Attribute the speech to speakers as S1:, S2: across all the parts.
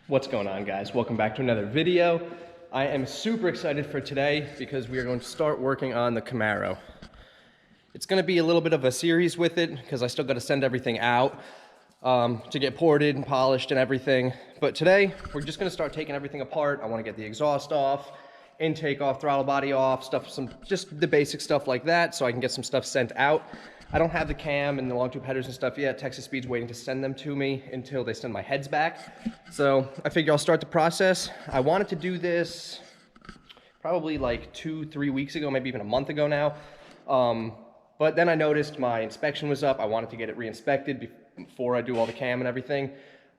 S1: What's going on, guys? Welcome back to another video. I am super excited for today because we are going to start working on the Camaro. It's going to be a little bit of a series with it because I still got to send everything out to get ported and polished and everything. But today we're just going to start taking everything apart. I want to get the exhaust off, intake off, throttle body off, just the basic stuff like that, so I can get some stuff sent out. I don't have the cam and the long tube headers and stuff yet. Texas Speed's waiting to send them to me until they send my heads back. So I figure I'll start the process. I wanted to do this probably like 2-3 weeks ago, maybe even a month ago now. But then I noticed my inspection was up. I wanted to get it re-inspected before I do all the cam and everything.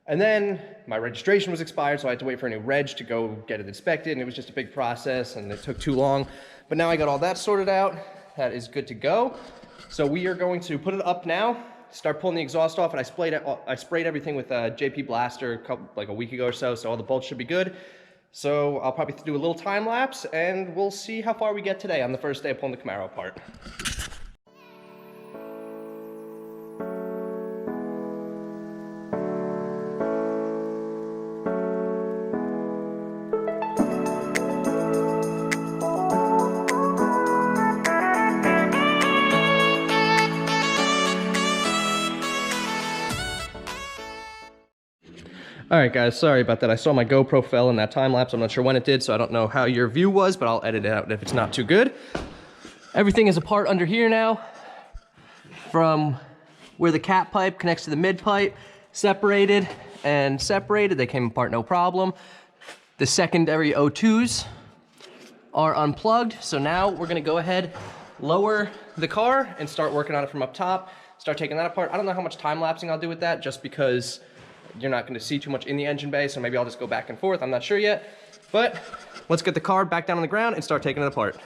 S1: And then my registration was expired, so I had to wait for a new reg to go get it inspected, and it was just a big process and it took too long. But now I got all that sorted out. That is good to go. So we are going to put it up now, start pulling the exhaust off, and I sprayed everything with JP Blaster like a week ago or so all the bolts should be good. So I'll probably do a little time lapse, and we'll see how far we get today on the first day of pulling the Camaro apart. All right, guys, sorry about that. I saw my GoPro fell in that time lapse. I'm not sure when it did, so I don't know how your view was, but I'll edit it out if it's not too good. Everything is apart under here now, from where the cat pipe connects to the mid pipe, separated and separated. They came apart no problem. The secondary O2s are unplugged, so now we're gonna go ahead, lower the car, and start working on it from up top, start taking that apart. I don't know how much time lapsing I'll do with that, just because you're not going to see too much in the engine bay, so maybe I'll just go back and forth. I'm not sure yet, but let's get the car back down on the ground and start taking it apart.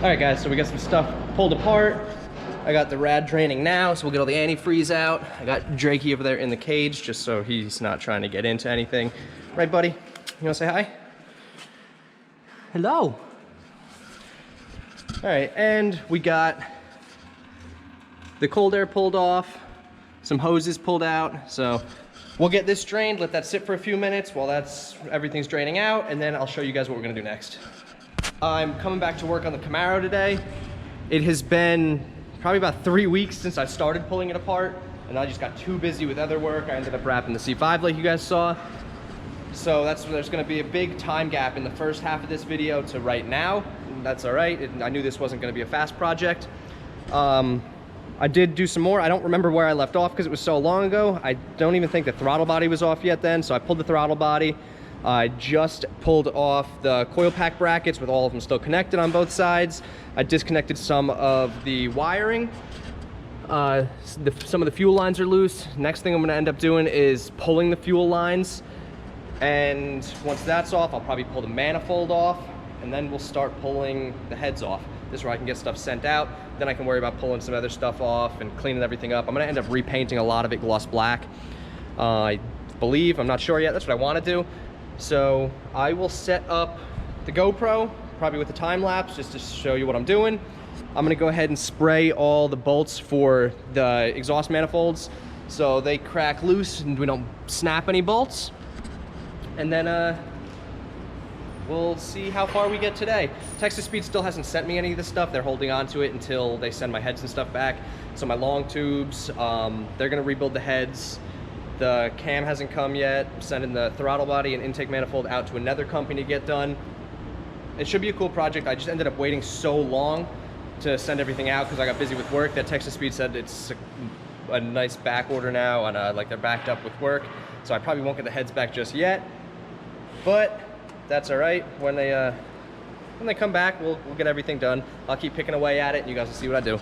S1: All right, guys, so we got some stuff pulled apart. I got the rad draining now, so we'll get all the antifreeze out. I got Drakey over there in the cage, just so he's not trying to get into anything. Right, buddy? You wanna say hi? Hello. All right, and we got the cold air pulled off, some hoses pulled out, so we'll get this drained, let that sit for a few minutes while everything's draining out, and then I'll show you guys what we're gonna do next. I'm coming back to work on the Camaro today. It has been probably about 3 weeks since I started pulling it apart, and I just got too busy with other work. I ended up wrapping the C5 like you guys saw. So there's gonna be a big time gap in the first half of this video to right now. That's all right. I knew this wasn't gonna be a fast project. I did do some more. I don't remember where I left off because it was so long ago. I don't even think the throttle body was off yet then, so I pulled the throttle body. I just pulled off the coil pack brackets with all of them still connected on both sides. I disconnected some of the wiring. Some of the fuel lines are loose. Next thing I'm gonna end up doing is pulling the fuel lines. And once that's off, I'll probably pull the manifold off, and then we'll start pulling the heads off. This is where I can get stuff sent out. Then I can worry about pulling some other stuff off and cleaning everything up. I'm gonna end up repainting a lot of it gloss black. I believe, I'm not sure yet, that's what I wanna do. So I will set up the GoPro, probably with a time lapse, just to show you what I'm doing. I'm gonna go ahead and spray all the bolts for the exhaust manifolds so they crack loose and we don't snap any bolts. And then we'll see how far we get today. Texas Speed still hasn't sent me any of this stuff. They're holding on to it until they send my heads and stuff back. So my long tubes, they're gonna rebuild the heads. The cam hasn't come yet. I'm sending the throttle body and intake manifold out to another company to get done. It should be a cool project. I just ended up waiting so long to send everything out because I got busy with work that Texas Speed said it's a nice back order now, and like they're backed up with work. So I probably won't get the heads back just yet, but that's all right. When they come back, we'll get everything done. I'll keep picking away at it, and you guys will see what I do.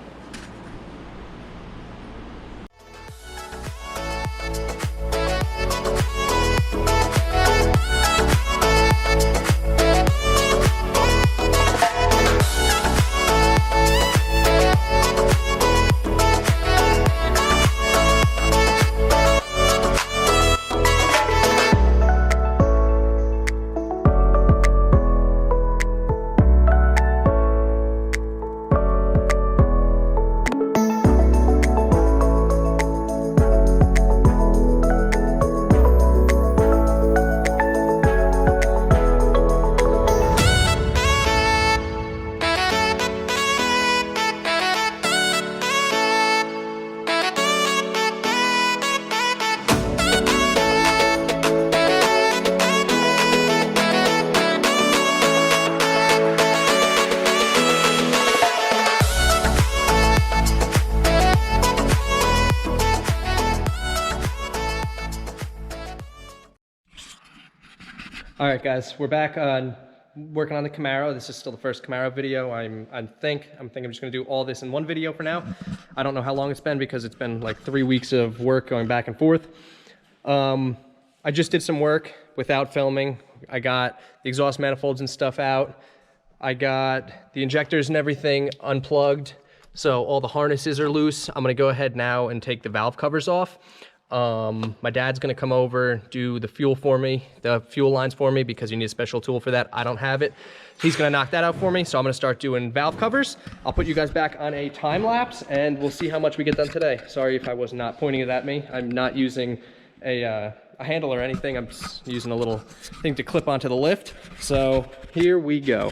S1: All right, guys, we're back on working on the Camaro. This is still the first Camaro video. I'm thinking I'm just gonna do all this in one video for now. I don't know how long it's been because it's been like 3 weeks of work going back and forth. I just did some work without filming. I got the exhaust manifolds and stuff out. I got the injectors and everything unplugged. So all the harnesses are loose. I'm gonna go ahead now and take the valve covers off. My dad's gonna come over, do the fuel for me, the fuel lines for me, because you need a special tool for that. I don't have it. He's gonna knock that out for me, so I'm gonna start doing valve covers. I'll put you guys back on a time lapse and we'll see how much we get done today. Sorry if I was not pointing it at me. I'm not using a handle or anything. I'm just using a little thing to clip onto the lift. So here we go.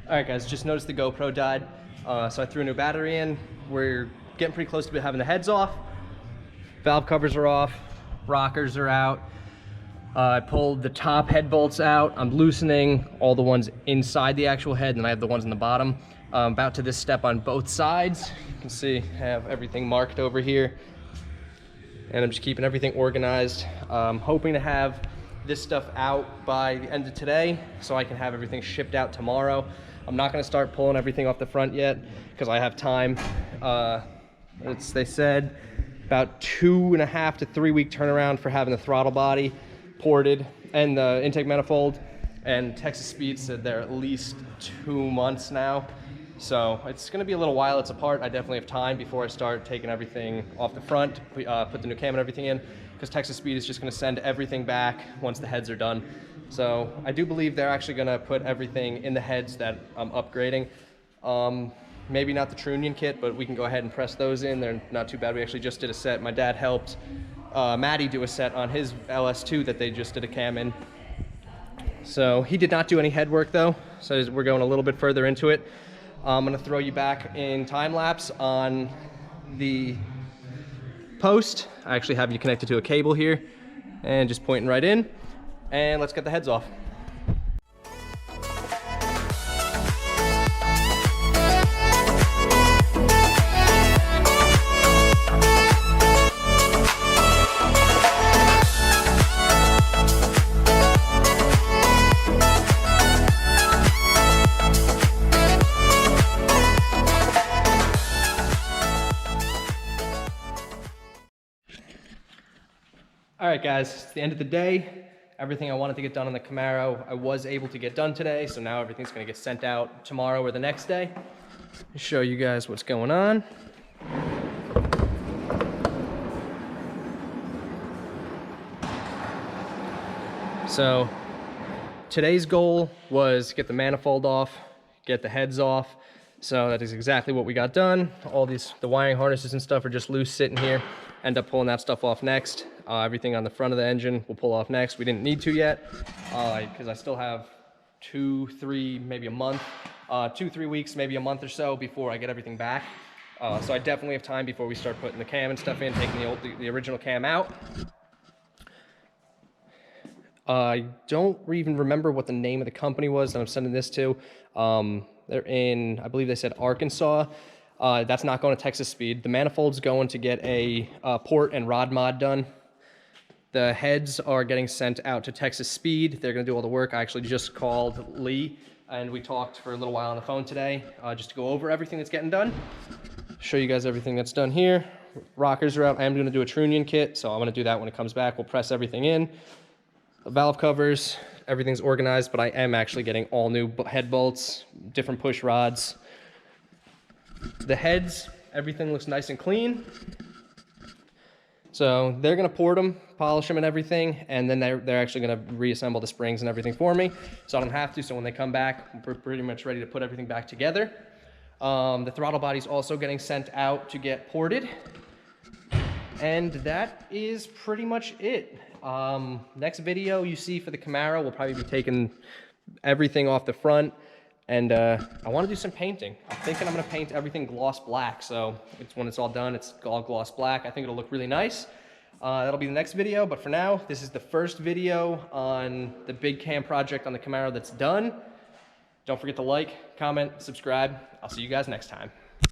S1: All right, guys, just noticed the GoPro died, so I threw a new battery in. We're getting pretty close to having the heads off. Valve covers are off, rockers are out. I pulled the top head bolts out. I'm loosening all the ones inside the actual head, and I have the ones in the bottom. About to this step on both sides. You can see I have everything marked over here, and I'm just keeping everything organized. Hoping to have this stuff out by the end of today so I can have everything shipped out tomorrow. I'm not gonna start pulling everything off the front yet because I have time. They said about 2.5 to 3 week turnaround for having the throttle body ported and the intake manifold, and Texas Speed said they're at least 2 months now. So it's gonna be a little while it's apart. I definitely have time before I start taking everything off the front, put the new cam and everything in, because Texas Speed is just gonna send everything back once the heads are done. So I do believe they're actually gonna put everything in the heads that I'm upgrading. Maybe not the Trunion kit, but we can go ahead and press those in. They're not too bad. We actually just did a set. My dad helped Maddie do a set on his LS2 that they just did a cam in. So he did not do any head work though, so we're going a little bit further into it. I'm gonna throw you back in time lapse on the post. I actually have you connected to a cable here and just pointing right in, and let's get the heads off. All right, guys, it's the end of the day. Everything I wanted to get done on the Camaro, I was able to get done today, so now everything's gonna get sent out tomorrow or the next day. I'll show you guys what's going on. So today's goal was get the manifold off, get the heads off. So that is exactly what we got done. All the wiring harnesses and stuff are just loose sitting here. End up pulling that stuff off next. Everything on the front of the engine we'll pull off next. We didn't need to yet because I still have 2, 3, maybe a month, 2, 3 weeks, maybe a month or so before I get everything back. So I definitely have time before we start putting the cam and stuff in, taking the original cam out. I don't even remember what the name of the company was that I'm sending this to. They're in, I believe they said Arkansas. That's not going to Texas Speed. The manifold's going to get a port and rod mod done. The heads are getting sent out to Texas Speed. They're going to do all the work. I actually just called Lee and we talked for a little while on the phone today just to go over everything that's getting done. Show you guys everything that's done here. Rockers are out. I am going to do a Trunion kit, so I'm going to do that when it comes back. We'll press everything in. valve covers, everything's organized, but I am actually getting all new head bolts, different push rods. The heads, everything looks nice and clean. So they're gonna port them, polish them and everything, and then they're actually gonna reassemble the springs and everything for me, so I don't have to. So when they come back, we're pretty much ready to put everything back together. The throttle body's also getting sent out to get ported. And that is pretty much it. Next video you see for the Camaro, we'll probably be taking everything off the front. And I want to do some painting. I'm thinking I'm going to paint everything gloss black. So when it's all done, it's all gloss black. I think it'll look really nice. That'll be the next video. But for now, this is the first video on the big cam project on the Camaro that's done. Don't forget to like, comment, subscribe. I'll see you guys next time.